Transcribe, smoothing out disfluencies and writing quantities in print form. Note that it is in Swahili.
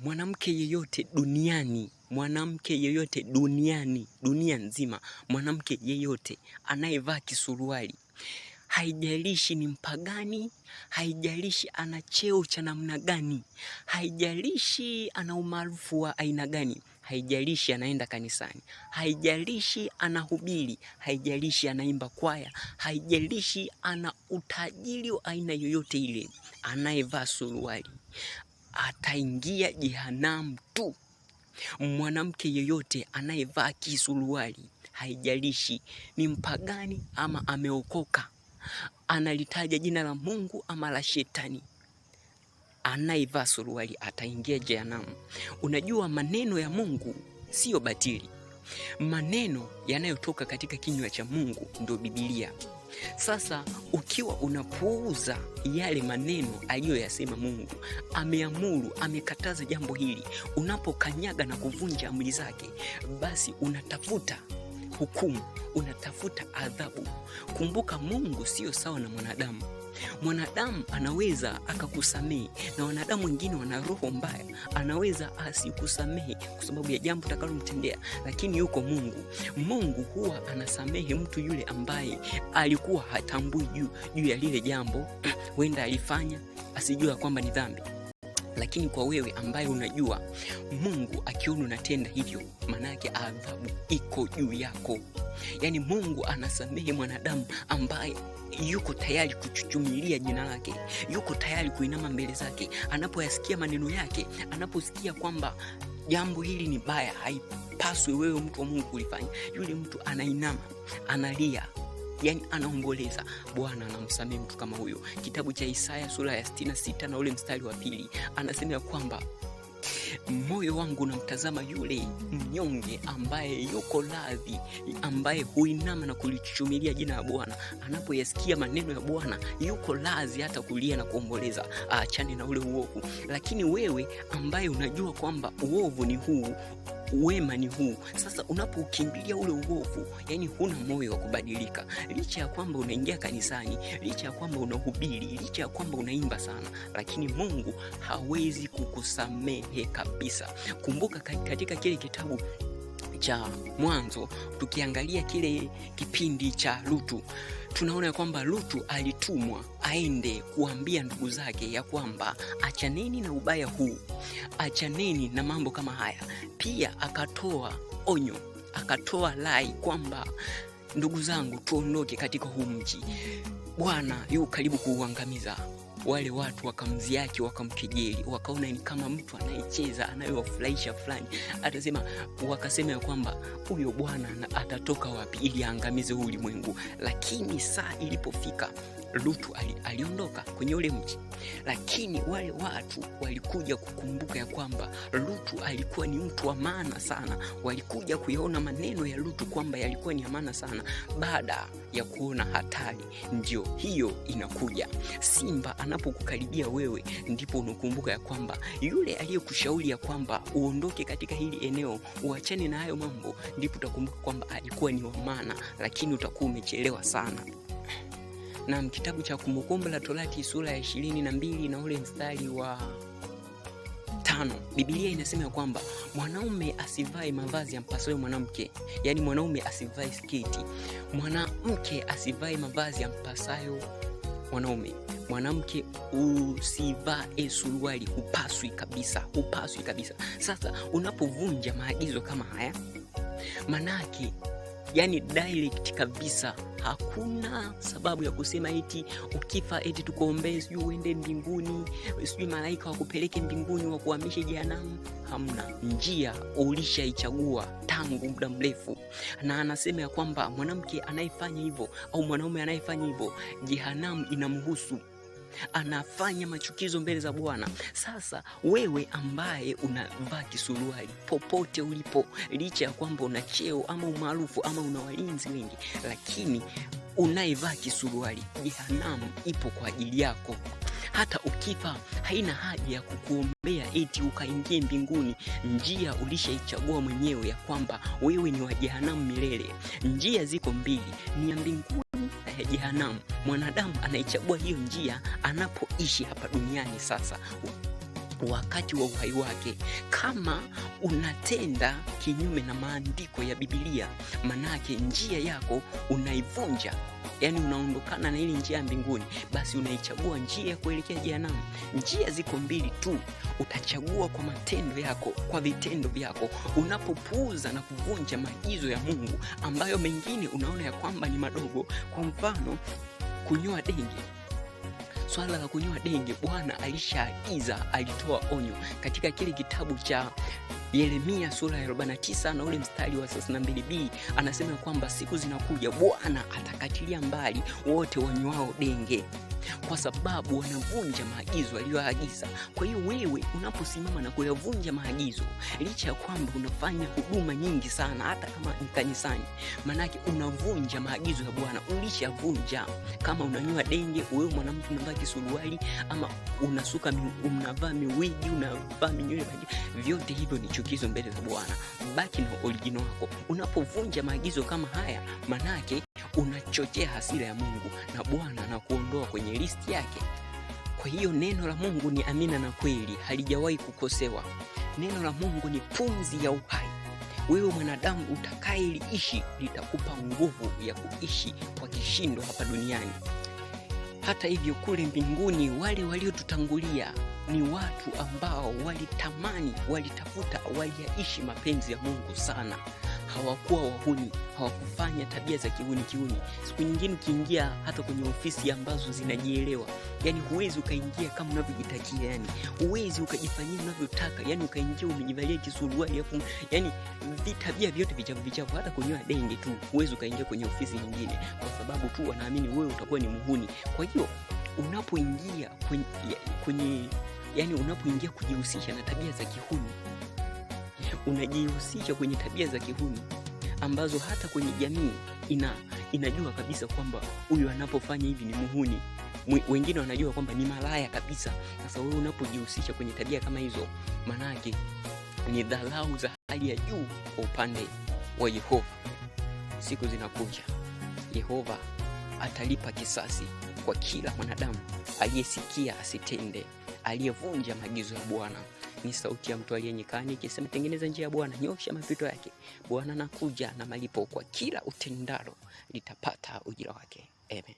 Mwanamke yeyote duniani, dunia nzima, mwanamke yeyote anayevaa kisuruali, haijalishi ni mpagani, haijalishi ana cheo cha namna gani, haijalishi ana umaarufu wa aina gani, haijalishi anaenda kanisani, haijalishi anahubiri, haijalishi anaimba kwaya, haijalishi ana utajiri wa aina yoyote ile, anayevaa suruali ataingia jehanamu tu. Mwanamke yeyote anayevaa kisuruali, haijalishi ni mpagani ama ameokoka, analitaja jina la Mungu ama la shetani, anayevaa suruali ataingia jehanamu. Unajua maneno ya Mungu sio batili. Maneno yanayotoka katika kinywa cha Mungu ndio Biblia. Sasa ukiwa unapuuza yale maneno aliyoyasema Mungu, ameamuru, amekataza jambo hili, unapokanyaga na kuvunja amri zake, basi unatafuta hukumu, unatafuta adhabu. Kumbuka Mungu sio sawa na mwanadamu. Mwanadamu anaweza akakusamehe, na wanadamu wengine wana roho mbaya, anaweza asikusamehe kwa sababu ya jambo utakalomtendea, lakini yuko Mungu. Mungu huwa anasamehe mtu yule ambaye alikuwa hatambui juu ya lile jambo, wenda alifanya asijua kwamba ni dhambi. Lakini kwa wewe ambaye unajua, Mungu akiona unatenda hivyo, manake adhabu iko juu yako. Yani Mungu anasamehe mwanadamu ambaye yuko tayari kuchuchumilia jina lake, yuko tayari kuinama mbele zake, anapoyasikia maneno yake, anaposikia kwamba jambo hili ni baya, haipaswi wewe mtu wa Mungu kulifanya. Yule mtu anainama, analia, yani anaomboleza. Bwana anamsamehe mtu kama huyo. Kitabu cha Isaya sura ya 66 na ule mstari wa 2 anasema kwamba moyo wangu unamtazama yule mnyonge ambaye yuko radhi, ambaye huinama na kulichuchumilia jina la Bwana. Anapoyasikia maneno ya Bwana yuko radhi hata kulia na kuomboleza, aachane na ule uovu. Lakini wewe ambaye unajua kwamba uovu ni huu, wema ni huu, sasa unapokimbilia ule uovu, yani huna moyo wa kubadilika. Licha ya kwamba unaingia kanisani, licha ya kwamba unahubiri, licha ya kwamba unaimba sana, lakini Mungu hawezi kukusamehe kabisa. Kumbuka katika kile kitabu cha Mwanzo, tukiangalia kile kipindi cha Lutu, tunaona ya kwamba Lutu alitumwa aende kuambia ndugu zake ya kwamba achaneni na ubaya huu, achaneni na mambo kama haya. Pia akatoa onyo, akatoa rai kwamba ndugu zangu, tuondoke katika huu mji, Bwana yu karibu kuuangamiza. Wale watu wakamziaki, wakamkejeli, wakaona ni kama mtu anayecheza, anayewafurahisha fulani. Atasema, wakasema ya kwamba huyo Bwana atatoka wapi ili aangamize ulimwengu. Lakini saa ilipofika, Lutu aliondoka kwenye ule mji. Lakini wale watu walikuja kukumbuka ya kwamba Lutu alikuwa ni mtu wa maana sana. Walikuja kuyaona maneno ya Lutu kwamba yalikuwa ni maana sana. Baada ya kuona hatari, ndio hiyo inakuja. Simba anapokukaribia wewe, ndipo unakumbuka ya kwamba yule aliyekushauri ya kwamba uondoke katika hili eneo, uachane na hayo mambo, ndipo utakumbuka kwamba alikuwa ni wa maana, lakini utakuwa umechelewa sana. Na kitabu cha Kumbukumbu la Torati sura ya 22 na ule mstari wa 5, Biblia inasema kwamba mwanaume asivae mavazi yampasayo mwanamke, yani mwanaume asivae sketi, mwanamke asivae mavazi yampasayo mwanaume, mwanamke usivae suruali, hupaswi kabisa. Sasa unapovunja maagizo kama haya, manake yani direct kabisa, hakuna sababu ya kusema eti ukifa eti tukuombee sijui uende mbinguni, sijui malaika wakupeleke mbinguni wakuhamishe jehanamu. Hamna. Njia ulishaichagua tangu muda mrefu. Na anasema ya kwamba mwanamke anayefanya hivyo au mwanaume anayefanya hivyo, jehanamu inamhusu, anafanya machukizo mbele za Bwana. Sasa wewe ambaye unavaa kisuruali, popote ulipo, licha ya kwamba una cheo ama umaarufu ama una walinzi wengi, lakini unayevaa kisuruali, jehanamu ipo kwa ajili yako. Hata ukifa haina haja ya kukuombea eti ukaingie mbinguni. Njia ulishaichagua mwenyewe ya kwamba wewe ni wa jehanamu milele. Njia ziko mbili, ni ya mbinguni na ya jehanamu. Mwanadamu anaichagua hiyo njia anapoishi hapa duniani. Sasa wakati wa uhai wake. Kama unatenda kinyume na maandiko ya Biblia, manake njia yako unaivunja, yani unaondokana na ile njia ya mbinguni, basi unaichagua njia ya kuelekea jehanamu. Njia ziko mbili tu, utachagua kwa matendo yako, kwa vitendo vyako. Unapopuuza na kuvunja maagizo ya Mungu ambayo mengine unaona ya kwamba ni madogo, kwa mfano kunyoa denge. Swala la kunyoa denge Bwana alishaagiza, alitoa onyo katika kile kitabu cha Yeremia sura ya 49 na ule mstari wa 32b, anasema kwamba siku zinakuja Bwana atakatilia mbali wote wanyoao denge, kwa sababu wanavunja maagizo aliyoagiza. Kwa hiyo wewe unaposimama na kuyavunja maagizo, licha ya kwamba unafanya huduma nyingi sana hata kama ni kanisani, manake unavunja maagizo ya Bwana, ulishavunja. Kama unanyoa denge, wewe mwanamke unavaa kisuruali, ama unasuka unavaa miwigi, unavaa minywele, vyote hivyo ni chukizo mbele za Bwana. Baki na original wako. Unapovunja maagizo kama haya, manake unachochea hasira ya Mungu na Bwana na kuondoa kwenye listi yake. Kwa hiyo neno la Mungu ni amina na kweli, halijawahi kukosewa. Neno la Mungu ni pumzi ya uhai. Wewe mwanadamu utakayeliishi litakupa nguvu ya kuishi kwa kishindo hapa duniani. Hata hivyo kule mbinguni, wale waliotutangulia ni watu ambao walitamani, walitafuta, waliaishi mapenzi ya Mungu sana. Hawakuwa wahuni, hawakufanya tabia za kihuni. Siku nyingine ukiingia hata kwenye ofisi ambazo zinajielewa, yani huwezi ukaingia kama unavyojitakia, yani huwezi ukajifanyia unavyotaka, yani ukaingia umejivalia kisuruali hapo, yani tabia vyote vichafu. Hata kunyoa denge tu huwezi ukaingia kwenye ofisi nyingine, kwa sababu tu wanaamini wewe utakuwa ni muhuni. Kwa hiyo unapoingia unapoingia kujihusisha na tabia za kihuni, unajihusisha kwenye tabia za kihuni ambazo hata kwenye jamii inajua kabisa kwamba huyu anapofanya hivi ni muhuni. Wengine wanajua kwamba ni malaya kabisa. Sasa wewe unapojihusisha kwenye tabia kama hizo, manake ni dharau za hali ya juu kwa upande wa Yehova. Siku zinakuja Yehova atalipa kisasi kwa kila mwanadamu aliyesikia asitende, aliyevunja maagizo ya Bwana. Ni sauti ya mtu aliye nyikani ikisema, tengeneza njia ya Bwana, nyosha mapito yake. Bwana anakuja na malipo kwa kila utendalo litapata ujira wake. Amen.